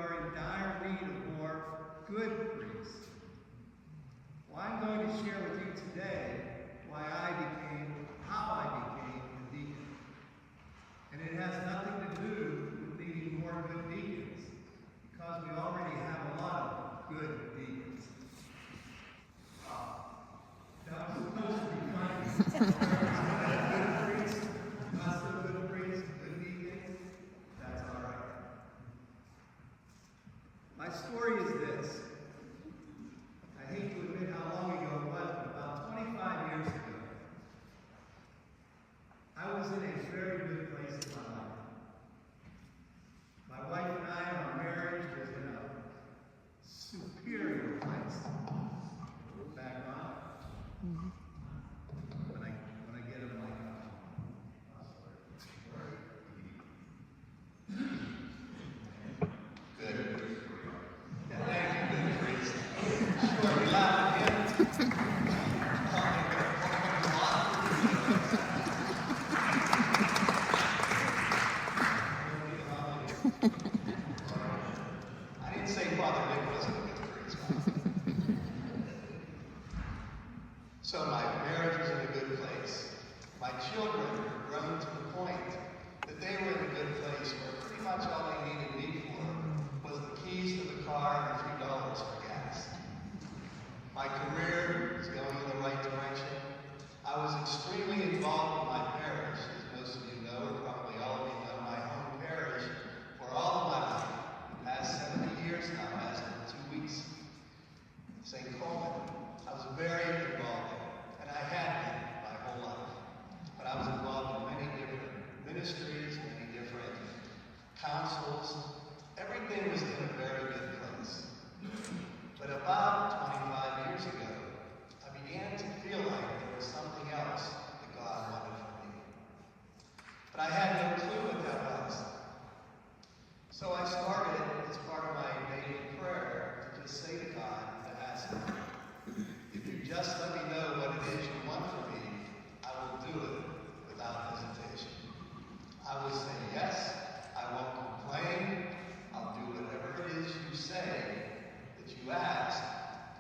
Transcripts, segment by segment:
are in dire need of more good priests. Well, I'm going to share with you today how I became a deacon. And it has nothing to do with needing more good deacons, because we already have a lot of good deacons. That was supposed to be funny. Good priest, not so good priest, good deacon. That's all right. My story is this. I hate to admit how long ago it was, but about 25 years ago, I was in a very good place in my life. My wife and I, our marriage was in a superior place. Back on. When I get a mic on. Good. Yeah, thank you, good priest. Sure, we laugh again. I didn't say Father Nick wasn't a good priest. So my marriage was in a good place. My children were grown to the point that they were in a good place where pretty much all they needed me for was the keys to the car and a few dollars for gas. My career was going in the right direction. I was extremely involved in my parish, as most of you know, or probably all of you know, my home parish for all of my life, the past 70 years now, as of 2 weeks. St. Coleman. I was very involved in, and I had been my whole life. But I was involved in many different ministries, many different councils. Everything was in a very good place. But about 25 years ago, I began to feel like there was something else that God wanted for me. But I had no clue what that was. So I started, as part of my daily prayer, to just say to God, to ask Him, if you just let me know what it is you want from me, I will do it without hesitation. I will say yes, I won't complain, I'll do whatever it is you say that you ask,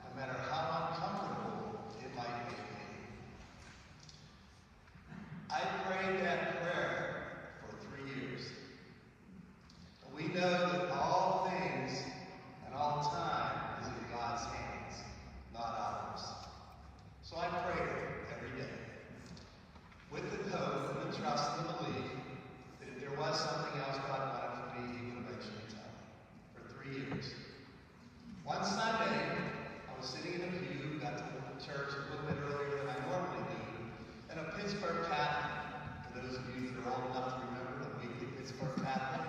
no matter how uncomfortable it might make me. I prayed that prayer for 3 years. We know that all things and all time is in God's hands, not ours. So I prayed every day, with the hope and the trust and the belief that if there was something else God wanted from me, He would eventually tell me. For 3 years. One Sunday, I was sitting in a pew, got to church a little bit earlier than I normally do, and a Pittsburgh Catholic, for those of you that are old enough to remember the weekly Pittsburgh Catholic,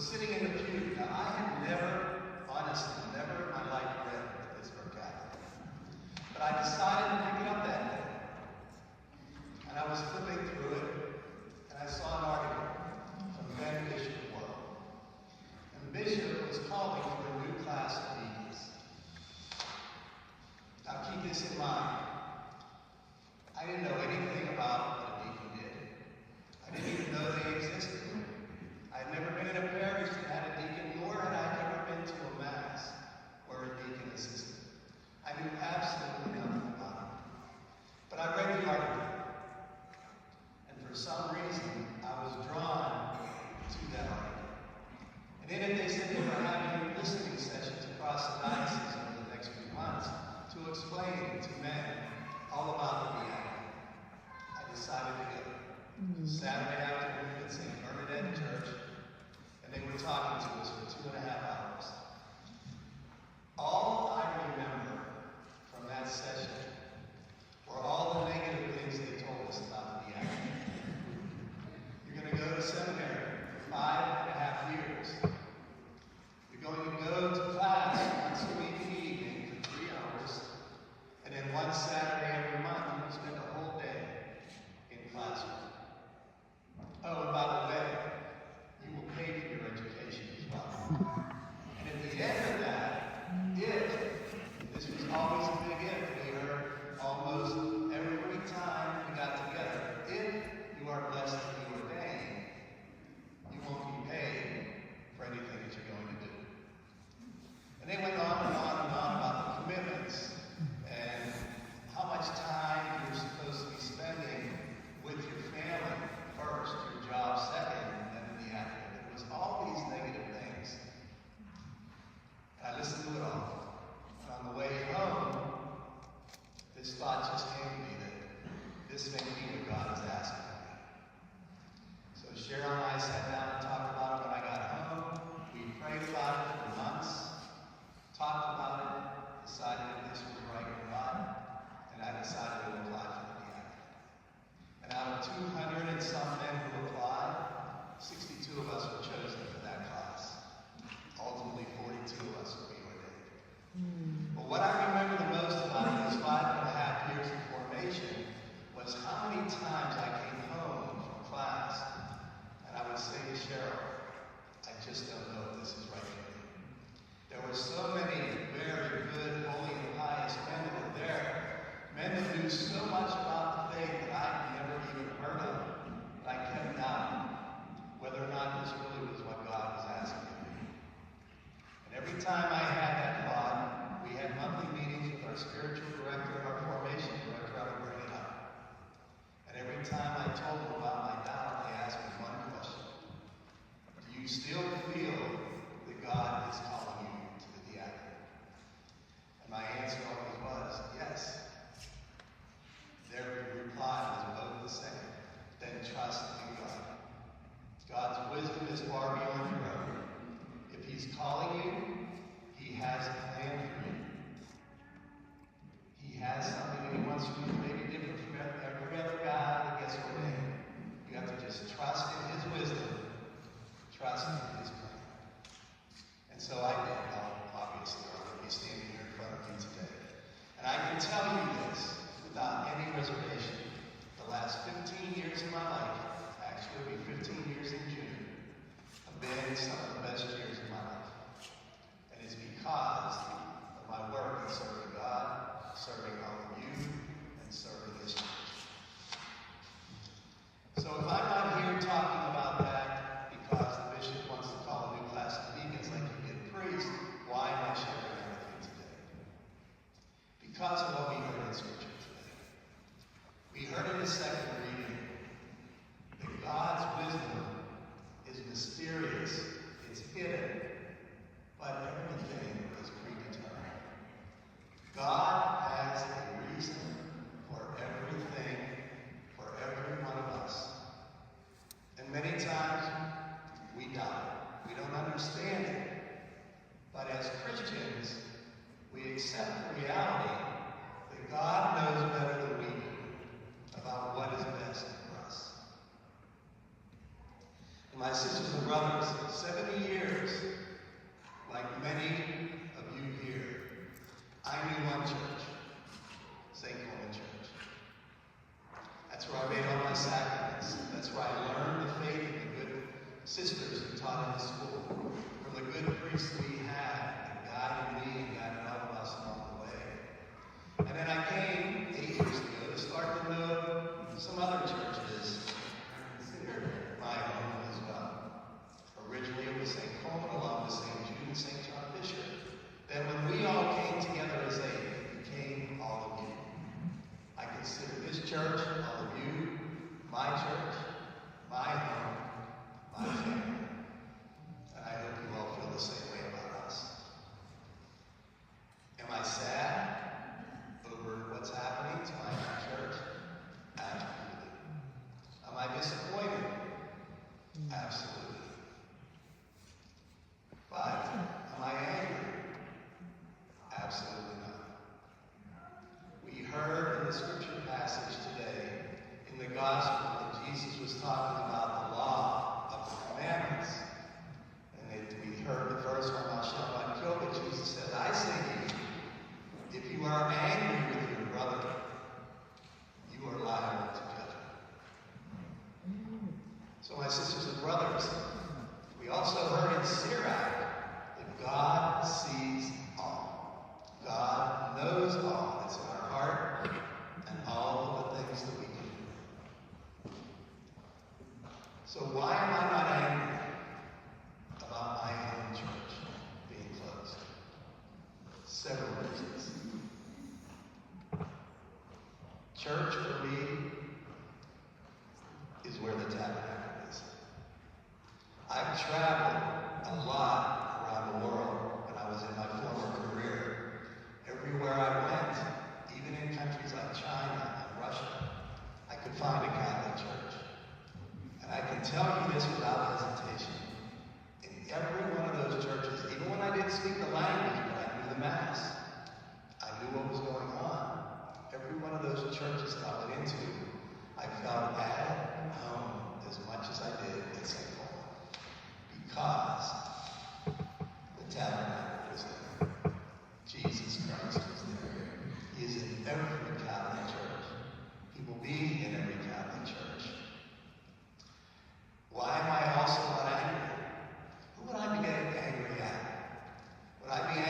was sitting in the pew. Now, I had honestly, never in my life read the Pittsburgh Catholic. But I decided to pick it up that day. And I was flipping through it, and I saw an article from then Bishop World. And the bishop was calling for a new class of deacons. Now, keep this in mind. I didn't know anything about what a deacon did. I didn't even know they existed. I had never been in a parish that had a deacon, nor had I ever been to a mass where a deacon assisted. I knew absolutely nothing about it. But I read the article, and for some reason, I was drawn to that article. And in it, they said they were having listening sessions across the diocese over the next few months to explain to men all about the Deacon. I decided to go. Saturday afternoon at St. Bernadette Church, and they were talking to us for 2.5 hours. All I remember from that session were all the negative things they told us about the Deacon. You're going to go to seminary for 5.5 years. were so many very good, holy, and pious men that were there. Men that knew so much about the faith that I'd never even heard of. But I kept doubting whether or not this really was what God was asking of me. And every time I had that thought, we had monthly meetings with our spiritual director and our formation director. I would bring it up. And every time I told them about my doubt, they asked me one question. Do you still feel that God is calling you to the diaconate? And my answer always was, yes. Their reply was both the same. Then trust in God. God's wisdom is far beyond your own. If He's calling you, He has a plan for you. He has something that He wants you to do, maybe different from every other guy that gets ordained. You have to just trust in His wisdom, trust in His plan. And so I did. Obviously, I wouldn't be standing here in front of you today. And I can tell you this without any reservation. The last 15 years of my life, actually it'll be 15 years in June, have been some of the best years of my life. And it's because of my work in serving God, serving all of you, and serving His church. So if I'm not here talking about that because the bishop wants to call a new class of deacons like you get a priest, why am I sharing that with you today? Because of what we heard in Scripture today. We heard in the second reading that God's wisdom is mysterious, it's hidden, but everything is predetermined. God has a reason for everything, for every one of us. And many times we doubt it. We don't understand it. But as Christians, we accept the reality that God knows better than we do about what is best for us. And my sisters and brothers, 70 years, like many of you here, I knew one church, St. Coleman Church. That's where I made all my sacraments. That's where I learned the faith of the good sisters who taught in the school, from the good priests we had that guided me and guided all of us along the way. And then I came 8 years ago to start to know some other churches I consider my home as well. Originally it was St. Coleman along with St. Jude and St. John Bishop. Then when we all came together as eight, it became all of you. I consider this church, all of you, my church, my home, my family. And I hope you all feel the same way about us. Am I sad over what's happening to my church? Absolutely. Am I disappointed? Absolutely. But am I angry? Absolutely not. We heard in the scripture passage today in the gospel that Jesus was talking about the law of the commandments. And we heard the first one, thou shalt not kill, but Jesus said, I say to you, if you are angry with your brother, you are liable to judgment. So my sisters and brothers, we also heard in Sirach that God sees all. God knows all that's in our heart and all of the things that we can do. So why am I not angry about my own church being closed? Several reasons. Church for me is where the tabernacle is. I've traveled a lot around the world when I was in my former career. Everywhere I went, even in countries like China and Russia, I could find a Catholic church. And I can tell you this without hesitation. In every one of those churches, even when I didn't speak the language, but I knew the Mass, I knew what was going on. Every one of those churches that I went into, I felt at home as much as I did at St. Paul. Because the tabernacle was there. Jesus Christ was there. He is in every Catholic church. He will be in every Catholic church. Why am I also not angry? Who would I be getting angry at? Would I be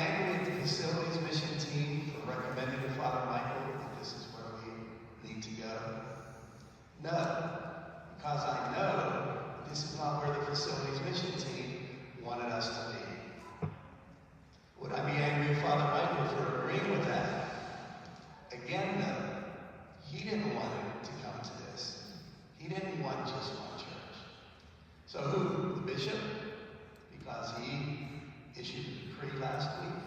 last week?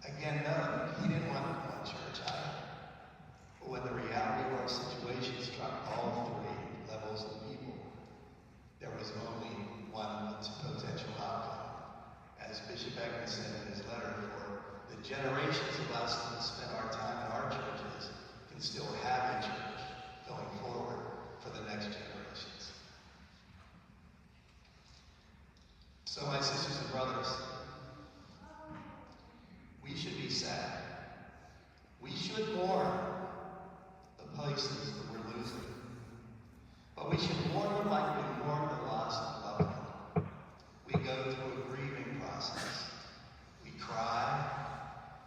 Again, no, he didn't want to go to church either. But when the reality of our situation struck all three levels of people, there was only one potential outcome. As Bishop Beckman said in his letter, for the generations of us that spent our time in our churches can still have a church going forward for the next generations. So my sisters and brothers, we should be sad. We should mourn the places that we're losing. But we should mourn them like we mourn the loss of a loved one. We go through a grieving process. We cry,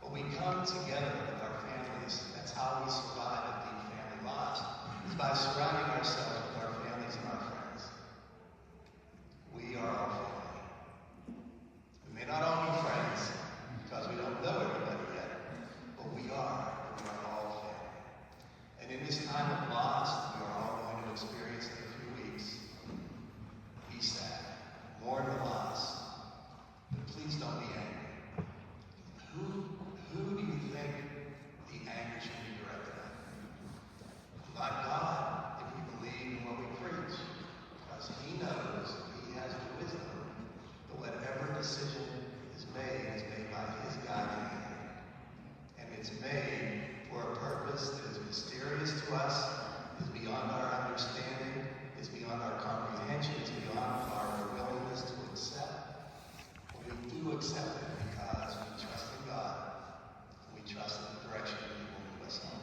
but we come together with our families. That's how we survive a deep family loss, is by surrounding ourselves with our families and our friends. We are all family. We may not all be friends, because we don't know everybody yet, but we are all family. And in this time of loss, we are all going to experience in a few weeks. Be sad, mourn the loss, but please don't be angry. Who do you think the anger should be directed at? Not God, if we believe in what we preach, because He knows, He has the wisdom, that whatever decision is made by His guiding hand. And it's made for a purpose that is mysterious to us, is beyond our understanding, is beyond our comprehension, is beyond our willingness to accept. But we do accept it because we trust in God, and we trust in the direction that He will move us on.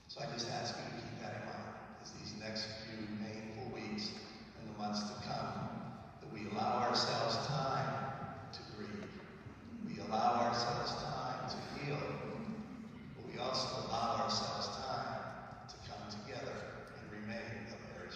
So I just ask you to keep that in mind as these next few painful weeks and the months to